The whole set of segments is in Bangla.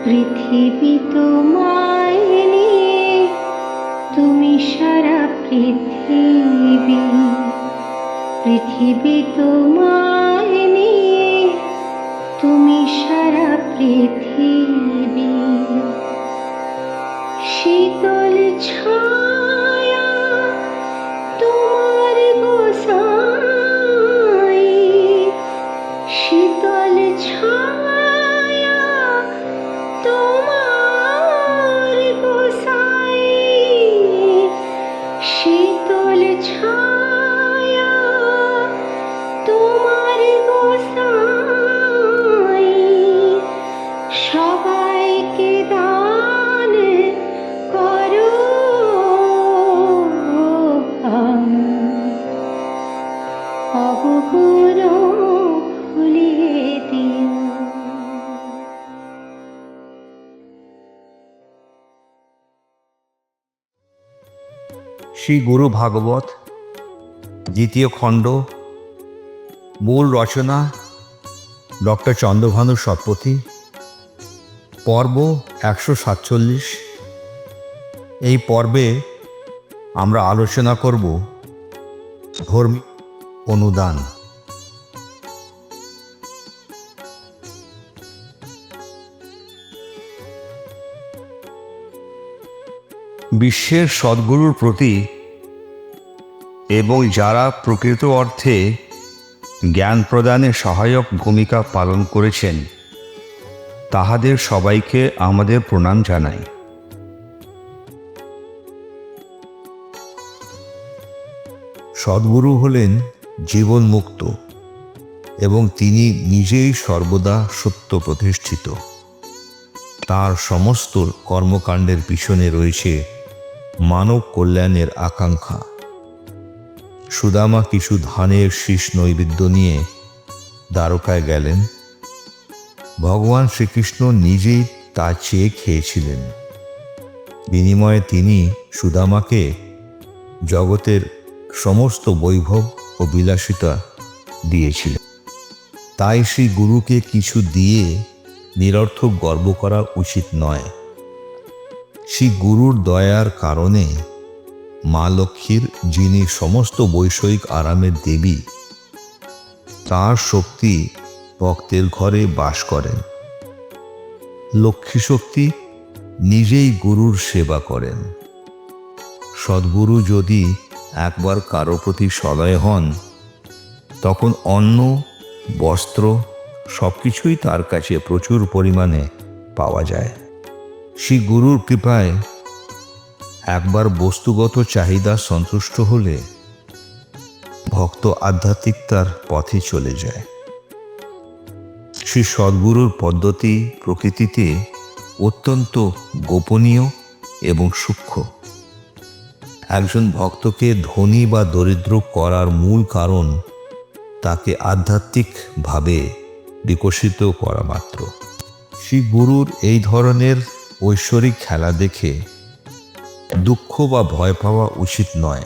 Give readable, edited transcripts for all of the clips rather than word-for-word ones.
পৃথিবী তোমায় নিয়ে, তুমি সারা পৃথিবী। পৃথিবী তোমায় নিয়ে, তুমি সারা পৃথিবী। শীতল ছায়া তোমার গোসাই, শীতল ছায়া তোমার গোসাই, শীতল ছায়া তোমার গোসাই। সবাইকে দান করো, অবগুণ ভুলিয়ে দিও। শ্রী গুরু ভাগবত দ্বিতীয় খণ্ড, মূল রচনা ডক্টর চন্দ্রভানু শতপথী, পর্ব 147। এই পর্বে আমরা আলোচনা করব ধর্মীয় অনুদান। বিশ্বের সদ্গুরুর প্রতি এবং যারা প্রকৃত অর্থে জ্ঞান প্রদানে সহায়ক ভূমিকা পালন করেছেন, তাহাদের সবাইকে আমাদের প্রণাম জানাই। সদ্গুরু হলেন জীবন মুক্ত এবং তিনি নিজেই সর্বদা সত্য প্রতিষ্ঠিত। তার সমস্ত কর্মকাণ্ডের পিছনে রয়েছে মানব কল্যাণের আকাঙ্ক্ষা। সুদামা কিছু ধানের শীষ নৈবেদ্য নিয়ে দ্বারকায় গেলেন। ভগবান শ্রীকৃষ্ণ নিজেই তা চেয়ে খেয়েছিলেন। বিনিময়ে তিনি সুদামাকে জগতের সমস্ত বৈভব ও বিলাসিতা দিয়েছিলেন। তাই শ্রী গুরুকে কিছু দিয়ে নিরর্থক গর্ব করা উচিত নয়। শ্রী গুরুর দয়ার কারণে মা লক্ষ্মীর, যিনি সমস্ত বৈষয়িক আরামের দেবী, তাঁর শক্তি ভক্তের ঘরে বাস করেন। লক্ষ্মী শক্তি নিজেই গুরুর সেবা করেন। সদ্গুরু যদি একবার কারো প্রতি সদয় হন, তখন অন্ন, বস্ত্র সবকিছুই তার কাছে প্রচুর পরিমাণে পাওয়া যায়। শ্রী গুরুর কৃপায় একবার বস্তুগত চাহিদা সন্তুষ্ট হলে ভক্ত আধ্যাত্মিকতার পথে চলে যায়। শ্রী সদ্গুরুর পদ্ধতি প্রকৃতিতে অত্যন্ত গোপনীয় এবং সূক্ষ্ম। একজন ভক্তকে ধনী বা দরিদ্র করার মূল কারণ তাকে আধ্যাত্মিকভাবে বিকশিত করা মাত্র। শ্রী গুরুর এই ধরনের ঐশ্বরিক খেলা দেখে দুঃখ বা ভয় পাওয়া উচিত নয়।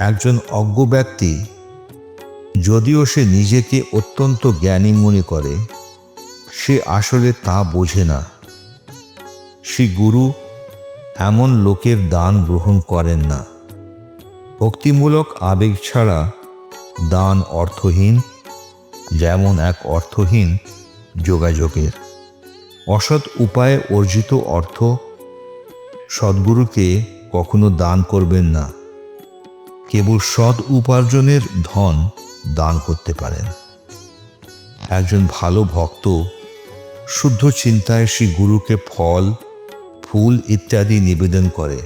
একজন অজ্ঞ ব্যক্তি, যদিও সে নিজেকে অত্যন্ত জ্ঞানী মনে করে, সে আসলে তা বোঝে না। শ্রী গুরু এমন লোকের দান গ্রহণ করেন না। ভক্তিমূলক আবেগ ছাড়া দান অর্থহীন, যেমন এক অর্থহীন যোগাযোগের। অসৎ উপায়ে অর্জিত অর্থ সদ্গুরুকে কখনো দান করবেন না। কেবল সৎ উপার্জনের ধন দান করতে পারেন। একজন ভালো ভক্ত শুদ্ধ চিন্তায় শ্রী গুরুকে ফল, ফুল ইত্যাদি নিবেদন করে।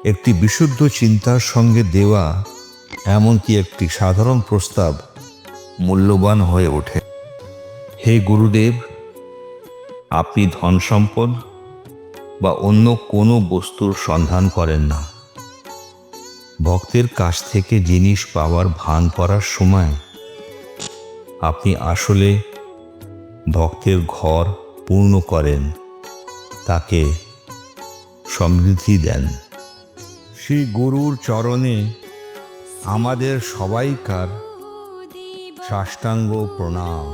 একটি বিশুদ্ধ চিন্তার সঙ্গে দেওয়া এমনকি একটি সাধারণ প্রস্তাব মূল্যবান হয়ে ওঠে। হে গুরুদেব, আপনি ধন সম্পদ বা অন্য কোনো বস্তুর সন্ধান করেন না। ভক্তের কাছ থেকে জিনিস পাওয়ার ভান করার সময় আপনি আসলে ভক্তের ঘর পূর্ণ করেন, তাকে সমৃদ্ধি দেন। শ্রী গুরুর চরণে আমাদের সবাইকার সাষ্টাঙ্গ প্রণাম।